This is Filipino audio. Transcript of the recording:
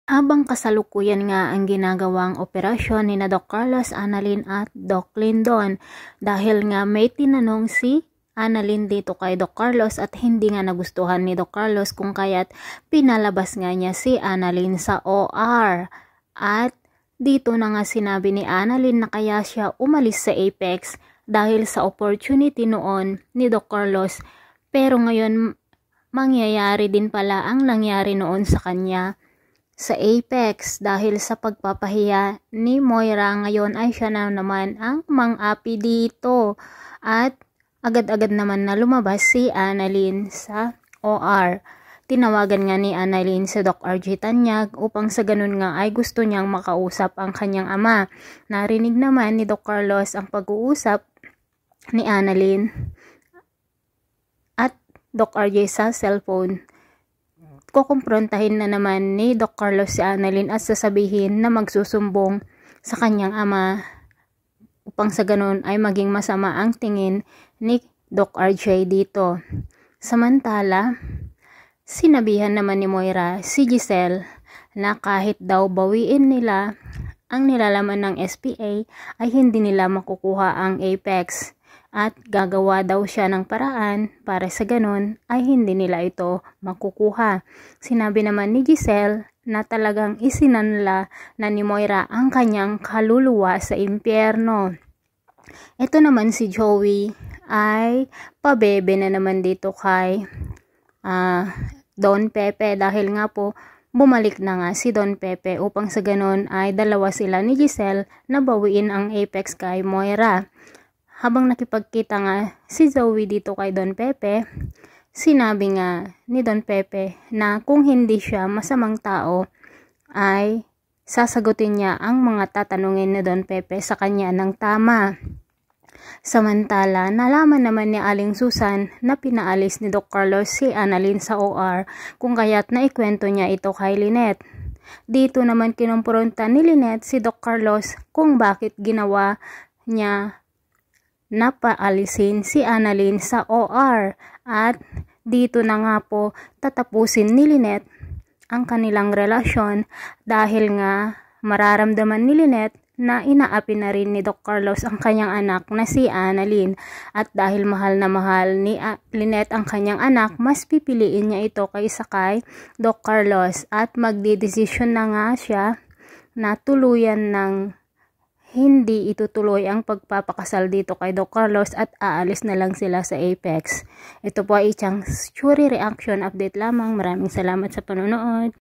Habang kasalukuyan nga ang ginagawang operasyon ni na Doc Carlos, Annalyn at Doc Lindon, dahil nga may tinanong si Annalyn dito kay Doc Carlos at hindi nga nagustuhan ni Doc Carlos kung kaya't pinalabas nga niya si Annalyn sa OR. At dito na nga sinabi ni Annalyn na kaya siya umalis sa Apex dahil sa opportunity noon ni Doc Carlos, pero ngayon mangyayari din pala ang nangyari noon sa kanya sa Apex dahil sa pagpapahiya ni Moira. Ngayon ay siya na naman ang mang-api dito at agad-agad naman na lumabas si Annalyn sa OR. Tinawagan nga ni Annalyn si Doc RJ Tanyag upang sa ganun nga ay gusto niyang makausap ang kanyang ama. Narinig naman ni Doc Carlos ang pag-uusap ni Annalyn at Doc RJ sa cellphone. Kukumprontahin na naman ni Doc Carlos si Annalyn at sasabihin na magsusumbong sa kanyang ama upang sa ganun ay maging masama ang tingin ni Doc RJ dito. Samantala, sinabihan naman ni Moira si Giselle na kahit daw bawiin nila ang nilalaman ng SPA ay hindi nila makukuha ang Apex. At gagawa daw siya ng paraan para sa ganun ay hindi nila ito makukuha. Sinabi naman ni Giselle na talagang isinanla na ni Moira ang kanyang kaluluwa sa impyerno. Ito naman si Joey ay pabebe na naman dito kay Don Pepe dahil nga po bumalik na nga si Don Pepe upang sa ganun ay dalawa sila ni Giselle na bawiin ang Apex kay Moira. Habang nakipagkita nga si Zoe dito kay Don Pepe, sinabi nga ni Don Pepe na kung hindi siya masamang tao ay sasagutin niya ang mga tatanungin ni Don Pepe sa kanya ng tama. Samantala, nalaman naman ni Aling Susan na pinaalis ni Doc Carlos si Annalyn sa OR kung kaya't naikwento niya ito kay Lynette. Dito naman kinumpronta ni Lynette si Doc Carlos kung bakit ginawa niya na paalisin si Annalyn sa OR at dito na nga po tatapusin ni Lynette ang kanilang relasyon dahil nga mararamdaman ni Lynette na inaapi na rin ni Doc Carlos ang kanyang anak na si Annalyn at dahil mahal na mahal ni Lynette ang kanyang anak, mas pipiliin niya ito kaysa kay Doc Carlos at magdedesisyon na nga siya na tuluyan ng hindi itutuloy ang pagpapakasal dito kay Doc Carlos at aalis na lang sila sa Apex. Ito po ay isang Shuri reaction update lamang. Maraming salamat sa panonood.